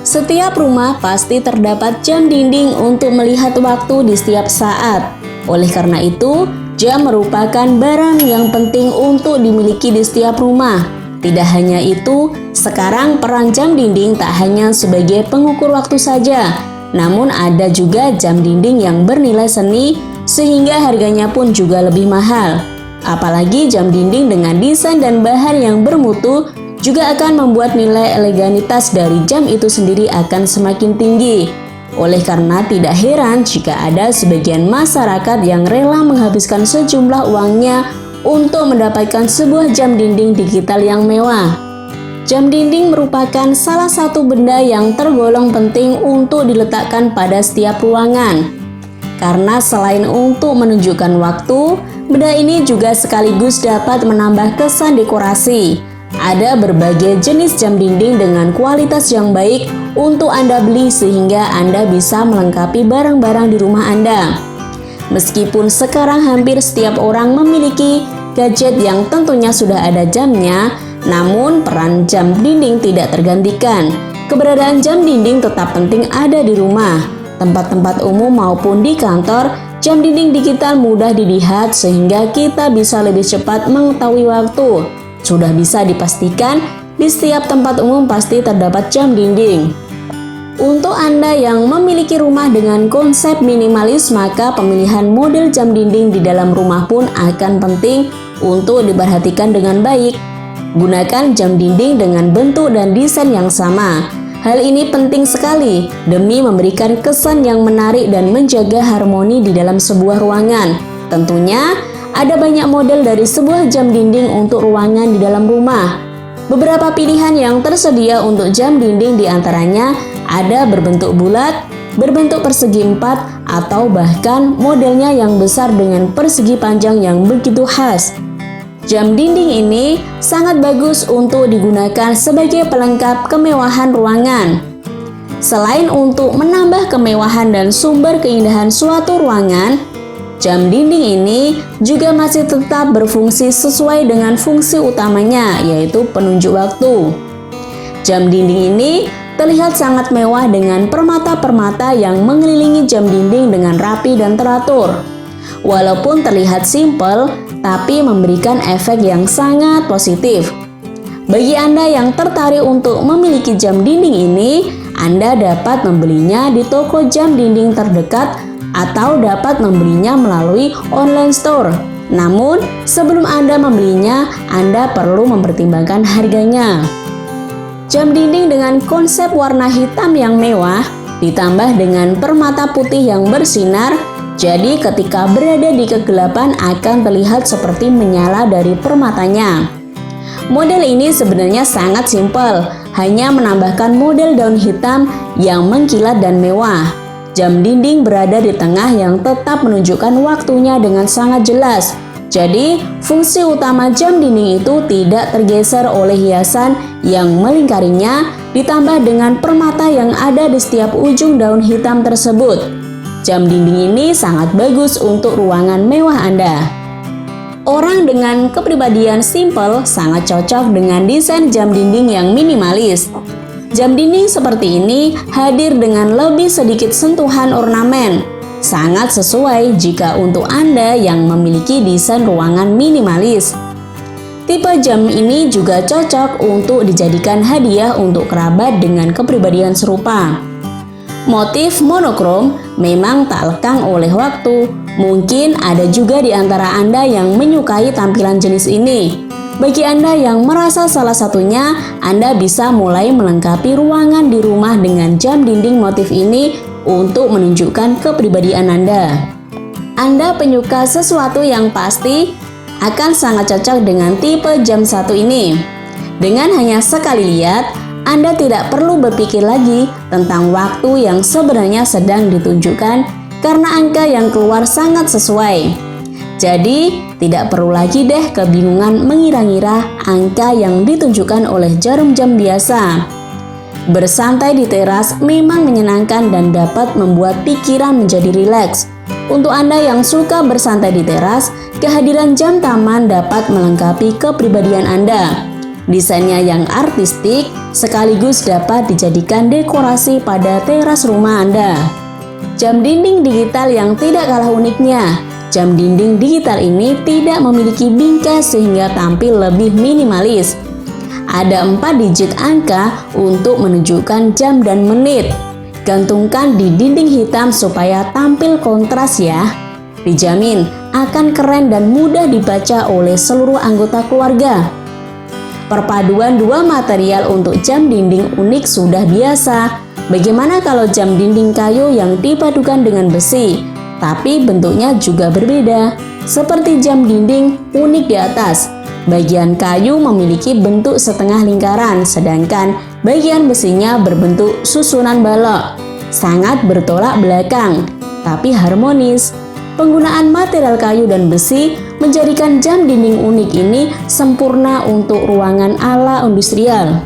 Setiap rumah pasti terdapat jam dinding untuk melihat waktu di setiap saat. Oleh karena itu, jam merupakan barang yang penting untuk dimiliki di setiap rumah. Tidak hanya itu, sekarang peran jam dinding tak hanya sebagai pengukur waktu saja, namun ada juga jam dinding yang bernilai seni sehingga harganya pun juga lebih mahal. Apalagi jam dinding dengan desain dan bahan yang bermutu juga akan membuat nilai eleganitas dari jam itu sendiri akan semakin tinggi. Oleh karena tidak heran jika ada sebagian masyarakat yang rela menghabiskan sejumlah uangnya untuk mendapatkan sebuah jam dinding digital yang mewah. Jam dinding merupakan salah satu benda yang tergolong penting untuk diletakkan pada setiap ruangan. Karena selain untuk menunjukkan waktu, benda ini juga sekaligus dapat menambah kesan dekorasi. Ada berbagai jenis jam dinding dengan kualitas yang baik untuk Anda beli sehingga Anda bisa melengkapi barang-barang di rumah Anda. Meskipun sekarang hampir setiap orang memiliki gadget yang tentunya sudah ada jamnya, namun peran jam dinding tidak tergantikan. Keberadaan jam dinding tetap penting ada di rumah, tempat-tempat umum maupun di kantor. Jam dinding digital mudah dilihat sehingga kita bisa lebih cepat mengetahui waktu. Sudah bisa dipastikan di setiap tempat umum pasti terdapat jam dinding. Untuk Anda yang memiliki rumah dengan konsep minimalis, maka pemilihan model jam dinding di dalam rumah pun akan penting untuk diperhatikan dengan baik. Gunakan jam dinding dengan bentuk dan desain yang sama. Hal ini penting sekali demi memberikan kesan yang menarik dan menjaga harmoni di dalam sebuah ruangan. Tentunya, ada banyak model dari sebuah jam dinding untuk ruangan di dalam rumah. Beberapa pilihan yang tersedia untuk jam dinding diantaranya ada berbentuk bulat, berbentuk persegi 4, atau bahkan modelnya yang besar dengan persegi panjang yang begitu khas. Jam dinding ini sangat bagus untuk digunakan sebagai pelengkap kemewahan ruangan. Selain untuk menambah kemewahan dan sumber keindahan suatu ruangan, jam dinding ini juga masih tetap berfungsi sesuai dengan fungsi utamanya, yaitu penunjuk waktu. Jam dinding ini terlihat sangat mewah dengan permata-permata yang mengelilingi jam dinding dengan rapi dan teratur. Walaupun terlihat simpel, tapi memberikan efek yang sangat positif. Bagi Anda yang tertarik untuk memiliki jam dinding ini, Anda dapat membelinya di toko jam dinding terdekat atau dapat membelinya melalui online store. Namun, sebelum Anda membelinya, Anda perlu mempertimbangkan harganya. Jam dinding dengan konsep warna hitam yang mewah, ditambah dengan permata putih yang bersinar, jadi ketika berada di kegelapan akan terlihat seperti menyala dari permatanya. Model ini sebenarnya sangat simpel, hanya menambahkan model daun hitam yang mengkilat dan mewah. Jam dinding berada di tengah yang tetap menunjukkan waktunya dengan sangat jelas. Jadi, fungsi utama jam dinding itu tidak tergeser oleh hiasan yang melingkarinya, ditambah dengan permata yang ada di setiap ujung daun hitam tersebut. Jam dinding ini sangat bagus untuk ruangan mewah Anda. Orang dengan kepribadian simple sangat cocok dengan desain jam dinding yang minimalis. Jam dinding seperti ini hadir dengan lebih sedikit sentuhan ornamen. Sangat sesuai jika untuk Anda yang memiliki desain ruangan minimalis. Tipe jam ini juga cocok untuk dijadikan hadiah untuk kerabat dengan kepribadian serupa. Motif monokrom memang tak lekang oleh waktu. Mungkin ada juga di antara Anda yang menyukai tampilan jenis ini. Bagi Anda yang merasa salah satunya, Anda bisa mulai melengkapi ruangan di rumah dengan jam dinding motif ini untuk menunjukkan kepribadian Anda. Anda penyuka sesuatu yang pasti akan sangat cocok dengan tipe jam satu ini. Dengan hanya sekali lihat, Anda tidak perlu berpikir lagi tentang waktu yang sebenarnya sedang ditunjukkan karena angka yang keluar sangat sesuai. Jadi, tidak perlu lagi deh kebingungan mengira-ngira angka yang ditunjukkan oleh jarum jam biasa. Bersantai di teras memang menyenangkan dan dapat membuat pikiran menjadi rileks. Untuk Anda yang suka bersantai di teras, kehadiran jam taman dapat melengkapi kepribadian Anda. Desainnya yang artistik sekaligus dapat dijadikan dekorasi pada teras rumah Anda. Jam dinding digital yang tidak kalah uniknya. Jam dinding digital ini tidak memiliki bingkai sehingga tampil lebih minimalis. Ada 4 digit angka untuk menunjukkan jam dan menit. Gantungkan di dinding hitam supaya tampil kontras ya. Dijamin akan keren dan mudah dibaca oleh seluruh anggota keluarga. Perpaduan 2 material untuk jam dinding unik sudah biasa. Bagaimana kalau jam dinding kayu yang dipadukan dengan besi, tapi bentuknya juga berbeda? Seperti jam dinding unik di atas, bagian kayu memiliki bentuk setengah lingkaran, sedangkan bagian besinya berbentuk susunan balok. Sangat bertolak belakang, tapi harmonis. Penggunaan material kayu dan besi menjadikan jam dinding unik ini sempurna untuk ruangan ala industrial.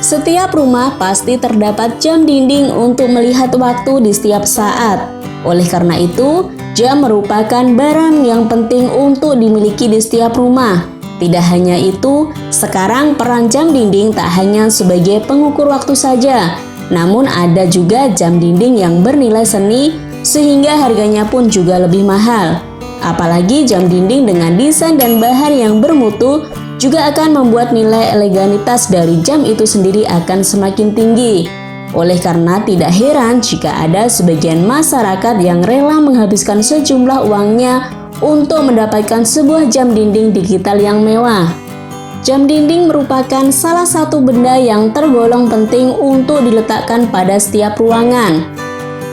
Setiap rumah pasti terdapat jam dinding untuk melihat waktu di setiap saat. Oleh karena itu, jam merupakan barang yang penting untuk dimiliki di setiap rumah. Tidak hanya itu, sekarang peran jam dinding tak hanya sebagai pengukur waktu saja, namun ada juga jam dinding yang bernilai seni sehingga harganya pun juga lebih mahal. Apalagi jam dinding dengan desain dan bahan yang bermutu juga akan membuat nilai eleganitas dari jam itu sendiri akan semakin tinggi. Oleh karena tidak heran jika ada sebagian masyarakat yang rela menghabiskan sejumlah uangnya untuk mendapatkan sebuah jam dinding digital yang mewah. Jam dinding merupakan salah satu benda yang tergolong penting untuk diletakkan pada setiap ruangan.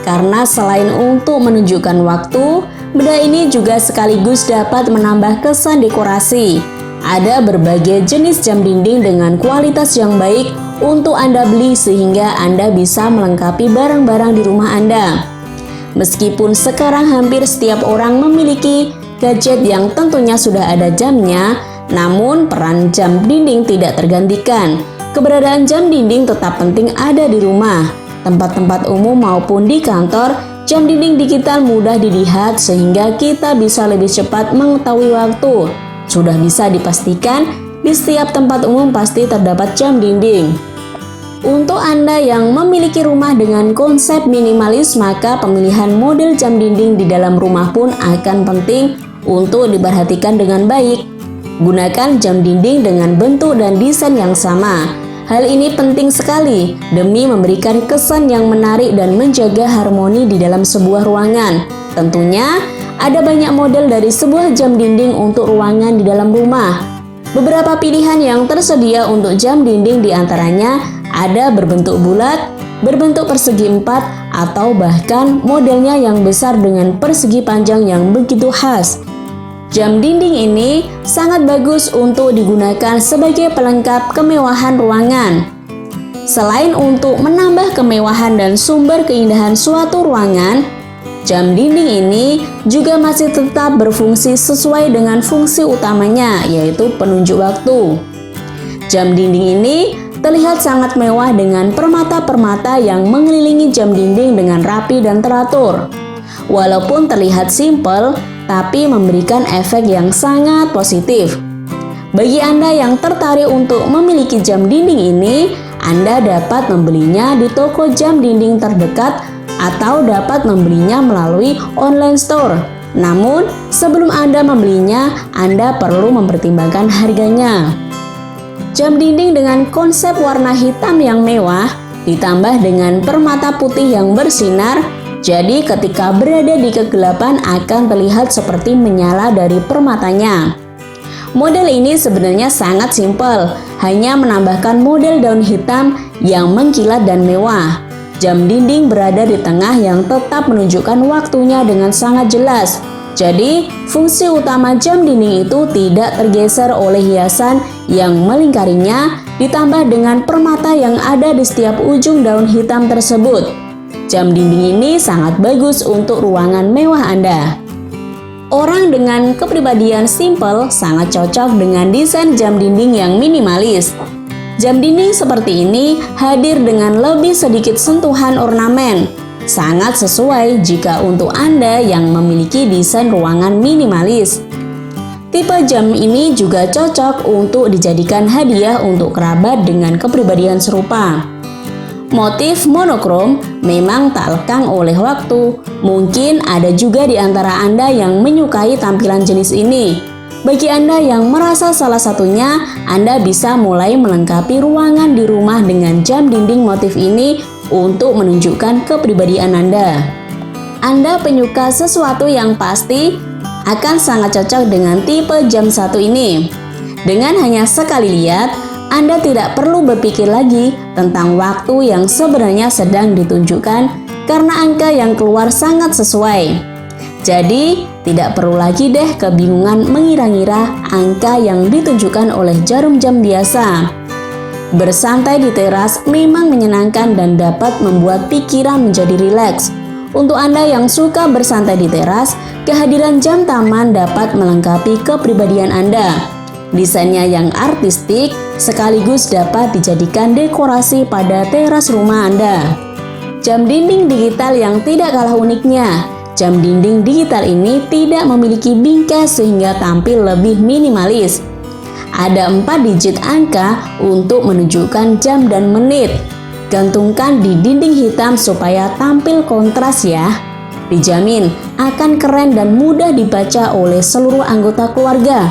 Karena selain untuk menunjukkan waktu, benda ini juga sekaligus dapat menambah kesan dekorasi. Ada berbagai jenis jam dinding dengan kualitas yang baik untuk Anda beli sehingga Anda bisa melengkapi barang-barang di rumah Anda. Meskipun sekarang hampir setiap orang memiliki gadget yang tentunya sudah ada jamnya, namun peran jam dinding tidak tergantikan. Keberadaan jam dinding tetap penting ada di rumah, tempat-tempat umum maupun di kantor. Jam dinding digital mudah dilihat sehingga kita bisa lebih cepat mengetahui waktu. Sudah bisa dipastikan di setiap tempat umum pasti terdapat jam dinding. Untuk Anda yang memiliki rumah dengan konsep minimalis, maka pemilihan model jam dinding di dalam rumah pun akan penting untuk diperhatikan dengan baik. Gunakan jam dinding dengan bentuk dan desain yang sama. Hal ini penting sekali demi memberikan kesan yang menarik dan menjaga harmoni di dalam sebuah ruangan. Tentunya, ada banyak model dari sebuah jam dinding untuk ruangan di dalam rumah. Beberapa pilihan yang tersedia untuk jam dinding diantaranya ada berbentuk bulat, berbentuk persegi 4, atau bahkan modelnya yang besar dengan persegi panjang yang begitu khas. Jam dinding ini sangat bagus untuk digunakan sebagai pelengkap kemewahan ruangan. Selain untuk menambah kemewahan dan sumber keindahan suatu ruangan, jam dinding ini juga masih tetap berfungsi sesuai dengan fungsi utamanya, yaitu penunjuk waktu. Jam dinding ini terlihat sangat mewah dengan permata-permata yang mengelilingi jam dinding dengan rapi dan teratur. Walaupun terlihat simpel, tapi memberikan efek yang sangat positif. Bagi Anda yang tertarik untuk memiliki jam dinding ini, Anda dapat membelinya di toko jam dinding terdekat atau dapat membelinya melalui online store. Namun, sebelum Anda membelinya, Anda perlu mempertimbangkan harganya. Jam dinding dengan konsep warna hitam yang mewah, ditambah dengan permata putih yang bersinar, jadi ketika berada di kegelapan akan terlihat seperti menyala dari permatanya. Model ini sebenarnya sangat simpel, hanya menambahkan model daun hitam yang mengkilat dan mewah. Jam dinding berada di tengah yang tetap menunjukkan waktunya dengan sangat jelas. Jadi, fungsi utama jam dinding itu tidak tergeser oleh hiasan yang melingkarinya, ditambah dengan permata yang ada di setiap ujung daun hitam tersebut. Jam dinding ini sangat bagus untuk ruangan mewah Anda. Orang dengan kepribadian simple sangat cocok dengan desain jam dinding yang minimalis. Jam dinding seperti ini hadir dengan lebih sedikit sentuhan ornamen. Sangat sesuai jika untuk Anda yang memiliki desain ruangan minimalis. Tipe jam ini juga cocok untuk dijadikan hadiah untuk kerabat dengan kepribadian serupa. Motif monokrom memang tak lekang oleh waktu. Mungkin ada juga di antara Anda yang menyukai tampilan jenis ini. Bagi Anda yang merasa salah satunya, Anda bisa mulai melengkapi ruangan di rumah dengan jam dinding motif ini untuk menunjukkan kepribadian Anda. Anda penyuka sesuatu yang pasti akan sangat cocok dengan tipe jam satu ini. Dengan hanya sekali lihat, Anda tidak perlu berpikir lagi tentang waktu yang sebenarnya sedang ditunjukkan karena angka yang keluar sangat sesuai. Jadi, tidak perlu lagi deh kebingungan mengira-ngira angka yang ditunjukkan oleh jarum jam biasa. Bersantai di teras memang menyenangkan dan dapat membuat pikiran menjadi rileks. Untuk Anda yang suka bersantai di teras, kehadiran jam taman dapat melengkapi kepribadian Anda. Desainnya yang artistik sekaligus dapat dijadikan dekorasi pada teras rumah Anda. Jam dinding digital yang tidak kalah uniknya. Jam dinding digital ini tidak memiliki bingkai sehingga tampil lebih minimalis. Ada 4 digit angka untuk menunjukkan jam dan menit. Gantungkan di dinding hitam supaya tampil kontras ya. Dijamin akan keren dan mudah dibaca oleh seluruh anggota keluarga.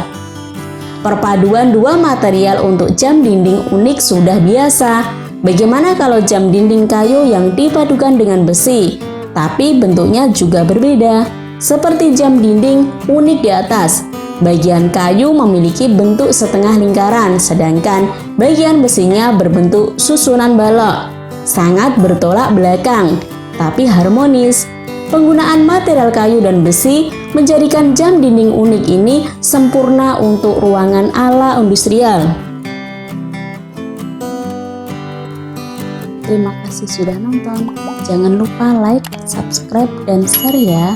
Perpaduan dua material untuk jam dinding unik sudah biasa. Bagaimana kalau jam dinding kayu yang dipadukan dengan besi, tapi bentuknya juga berbeda? Seperti jam dinding unik di atas, bagian kayu memiliki bentuk setengah lingkaran, sedangkan bagian besinya berbentuk susunan balok. Sangat bertolak belakang, tapi harmonis. Penggunaan material kayu dan besi menjadikan jam dinding unik ini sempurna untuk ruangan ala industrial. Terima kasih sudah nonton. Jangan lupa like, subscribe, dan share ya.